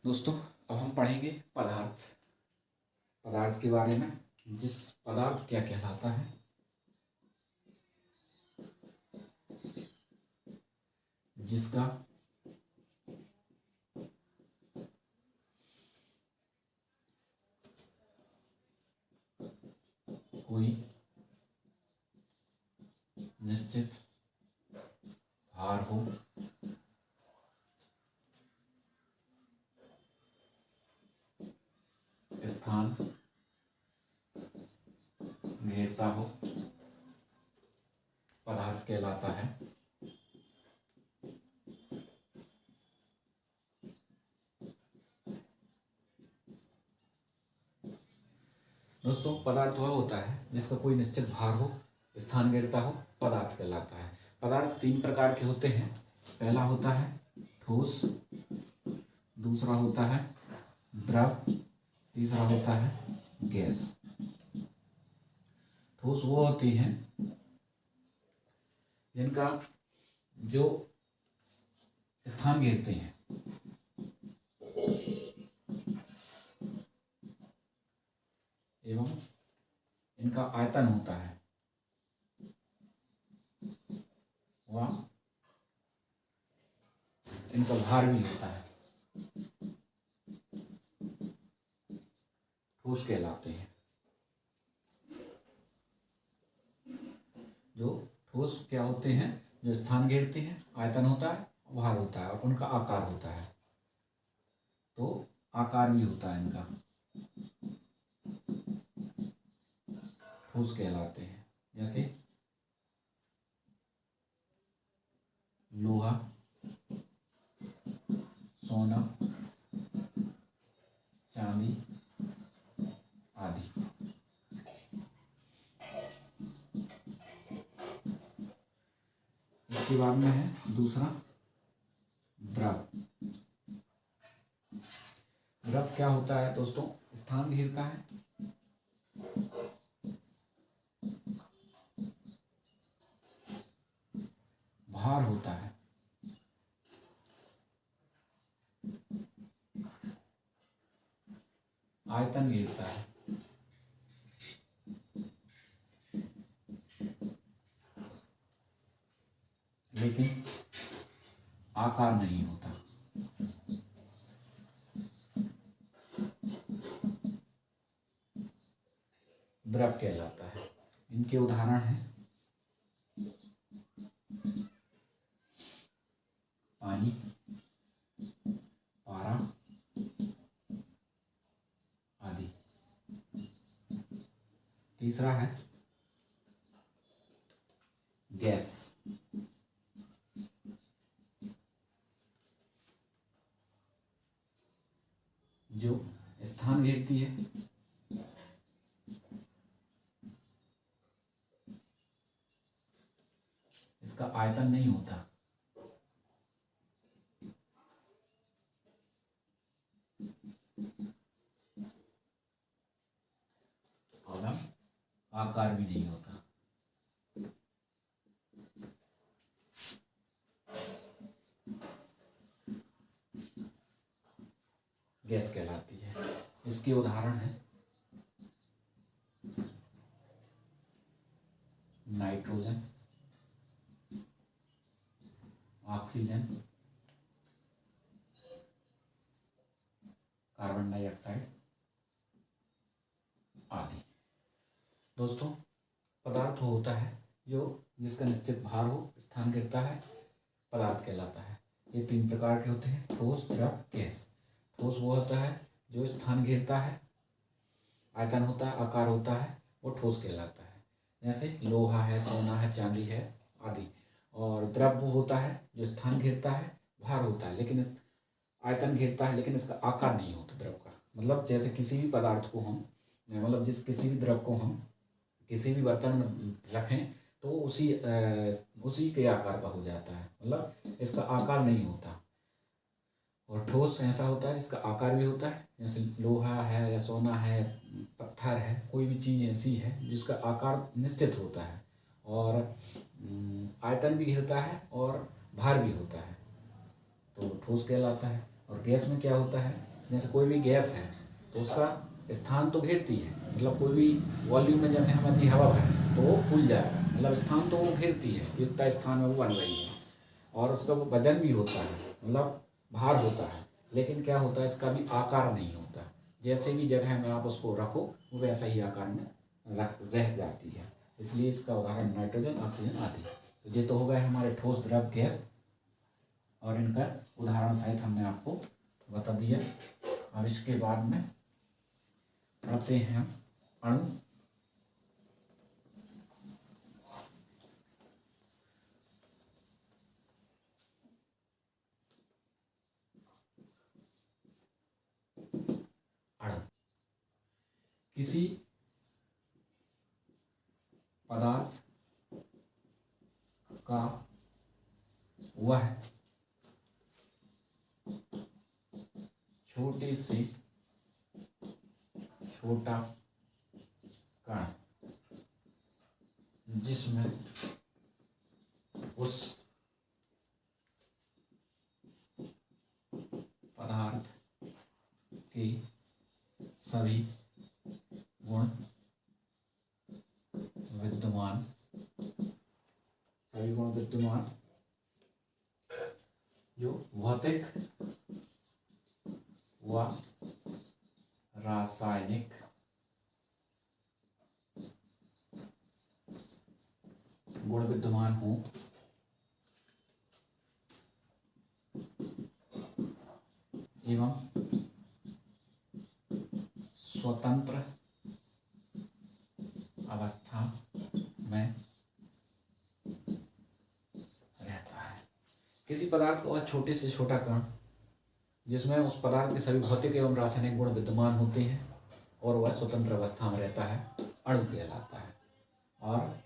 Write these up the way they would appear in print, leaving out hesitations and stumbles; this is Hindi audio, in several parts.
दोस्तों, अब हम पढ़ेंगे पदार्थ। पदार्थ के बारे में, जिस पदार्थ क्या कहलाता है, जिसका कोई निश्चित भार हो, स्थान घेरता हो, पदार्थ कहलाता है। दोस्तों, पदार्थ वह होता है जिसका कोई निश्चित भार हो, स्थान घेरता हो, पदार्थ कहलाता है। पदार्थ तीन प्रकार के होते हैं। पहला होता है ठोस, दूसरा होता है द्रव, तीसरा होता है गैस। ठोस वो होती हैं जिनका जो स्थान घेरते हैं, एवं इनका आयतन होता है, वह इनका भार भी होता है, ठोस कहलाते हैं। जो ठोस क्या होते हैं, जो स्थान घेरते हैं, आयतन होता है, भार होता है और उनका आकार होता है। तो आकार भी होता है इनका, ठोस कहलाते हैं। जैसे लोहा, सोना, चांदी आदि। इसके बाद में है दूसरा द्रव। द्रव क्या होता है दोस्तों, स्थान घेरता है, भार होता है, आयतन घेरता है, लेकिन आकार नहीं होता। द्रव कहलाता है। इनके उदाहरण हैं पानी, पारा आदि। तीसरा है गैस। जो स्थान घेरती है, इसका आयतन नहीं होता, और आकार भी नहीं होता। गैस कहलाती है। इसके उदाहरण हैं नाइट्रोजन, ऑक्सीजन, कार्बन डाइऑक्साइड आदि। दोस्तों, पदार्थ होता है जो जिसका निश्चित भार हो, स्थान घेरता है, पदार्थ कहलाता है। ये तीन प्रकार के होते हैं, ठोस, द्रव, गैस। ठोस वो होता है जो स्थान घेरता है, आयतन होता है, आकार होता है, वो ठोस कहलाता है। जैसे लोहा है, सोना है, चांदी है आदि। और द्रव वो होता है जो स्थान घेरता है, भार होता है, लेकिन आयतन घेरता है, लेकिन इसका आकार नहीं होता द्रव का। मतलब जैसे किसी भी पदार्थ को हम, मतलब किसी भी द्रव को हम किसी भी बर्तन में रखें तो उसी के आकार का हो जाता है, मतलब इसका आकार नहीं होता। और ठोस ऐसा होता है जिसका आकार भी होता है, जैसे लोहा है या सोना है, पत्थर है, कोई भी चीज़ ऐसी है जिसका आकार निश्चित होता है और आयतन भी घेरता है और भार भी होता है, तो ठोस कहलाता है। और गैस में क्या होता है, जैसे कोई भी गैस है तो उसका स्थान तो घेरती है, मतलब कोई भी वॉल्यूम में जैसे हम अधिक हवा भरें तो वो फूल जाएगा, मतलब स्थान तो वो घेरती है, जितना स्थान में वो बन रही है। और उसका वो वजन भी होता है, मतलब भार होता है, लेकिन क्या होता है इसका भी आकार नहीं होता। जैसे भी जगह में आप उसको रखो वो वैसा ही आकार में रह जाती है। इसलिए इसका उदाहरण नाइट्रोजन, ऑक्सीजन आदि। तो ये तो हो गए हमारे ठोस, द्रव, गैस, और इनका उदाहरण सहित हमने आपको बता दिया। अब इसके बाद में आते हैं अणु। अणु किसी पदार्थ का वह छोटे से छोटा कण जिसमें उस पदार्थ के सभी गुण विद्यमान, जो भौतिक व रासायनिक गुण विद्यमान हो, एवं स्वतंत्र अवस्था में रहता है। किसी पदार्थ का वह छोटे से छोटा कण जिसमें उस पदार्थ के सभी भौतिक एवं रासायनिक गुण विद्यमान होते हैं और वह स्वतंत्र अवस्था में रहता है, अणु कहलाता है। और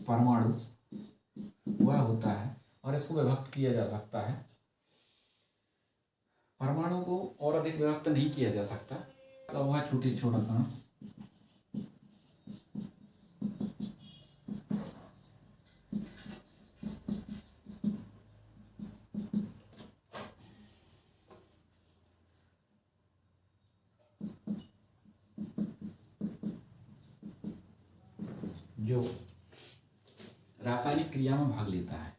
परमाणु वह होता है, और इसको विभक्त किया जा सकता है। परमाणु को और अधिक विभक्त नहीं किया जा सकता, तो वह छोटी से छोटा कण जो रासायनिक क्रिया में भाग लेता है।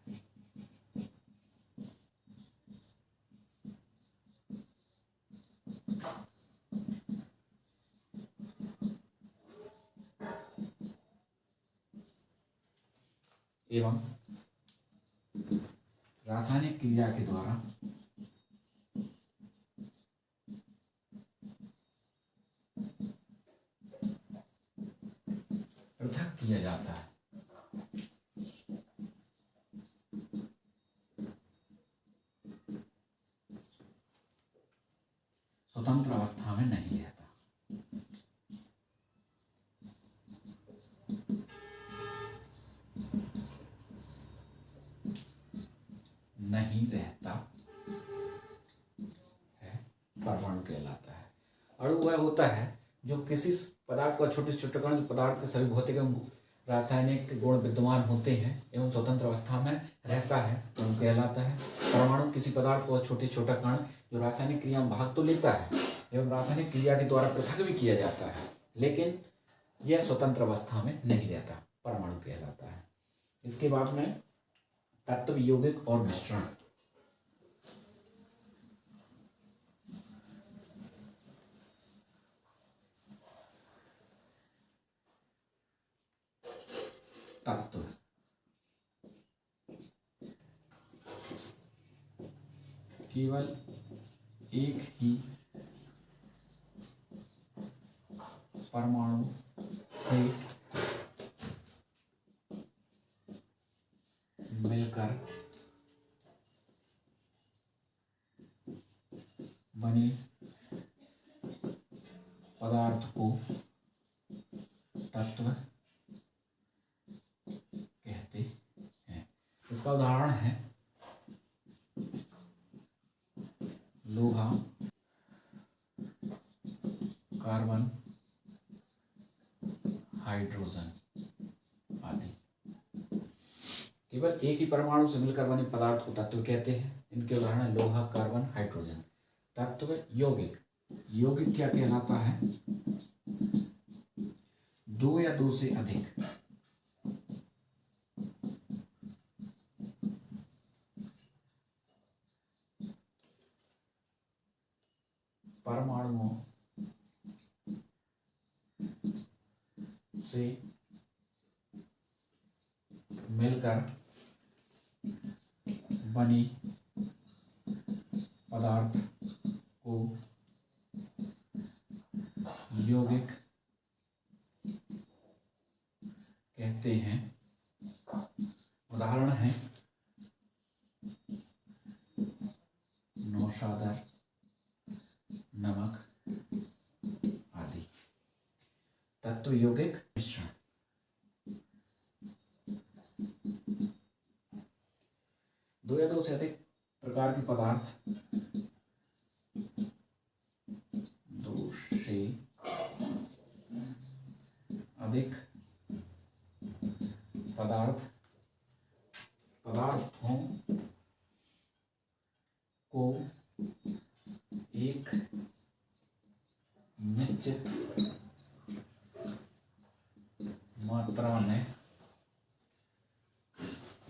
एवं रासायनिक क्रिया के द्वारा पृथक किया जाता है। स्वतंत्र अवस्था में नहीं रहता। नहीं रहता है, परमाणु कहलाता है। अणु वह होता है जो किसी पदार्थ का छोटे से छोटे कण, जो पदार्थ के सभी भौतिक एवं रासायनिक गुण विद्यमान होते हैं एवं स्वतंत्र अवस्था में रहता है, अणु कहलाता है। परमाणु किसी पदार्थ का छोटे से छोटा कण जो रासायनिक क्रिया में भाग तो लेता है एवं रासायनिक क्रिया के द्वारा पृथक भी किया जाता है, लेकिन यह स्वतंत्र अवस्था में नहीं रहता, परमाणु कहलाता है। इसके बाद में तत्व, यौगिक और मिश्रण। तत्व केवल एक ही परमाणु से मिलकर बने पदार्थ को तत्व कहते हैं। इसका उदाहरण है लोहा, कार्बन, हाइड्रोजन आदि। केवल एक ही परमाणु से मिलकर बने पदार्थ को तत्व कहते हैं। इनके उदाहरण हैं लोहा, कार्बन, हाइड्रोजन। तत्व यौगिक, यौगिक क्या कहलाता है? दो या दो से अधिक परमाणुओं से मिलकर बनी पदार्थ को यौगिक कहते हैं। उदाहरण है नौशादर, नमक आदि। तत्व यौगिक मिश्रण, दो या दो से अधिक प्रकार के पदार्थ, दो से अधिक पदार्थों को एक निश्चित मात्रा में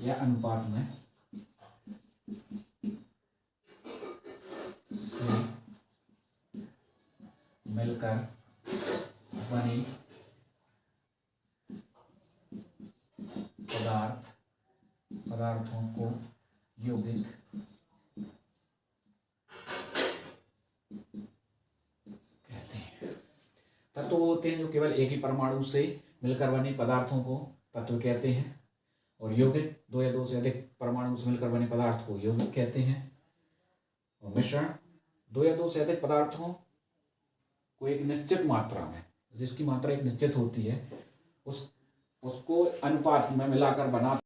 या अनुपात में से मिलकर बनी पदार्थों को यौगिक कहते हैं। तत्व वो होते हैं जो केवल एक ही परमाणु से मिलकर बने पदार्थों को तत्व कहते हैं, और यौगिक दो या दो से अधिक परमाणु से मिलकर बने पदार्थ को यौगिक कहते हैं। और मिश्रण, दो या दो से अधिक पदार्थों को एक निश्चित मात्रा में, जिसकी मात्रा एक निश्चित होती है, उसको अनुपात में मिलाकर बना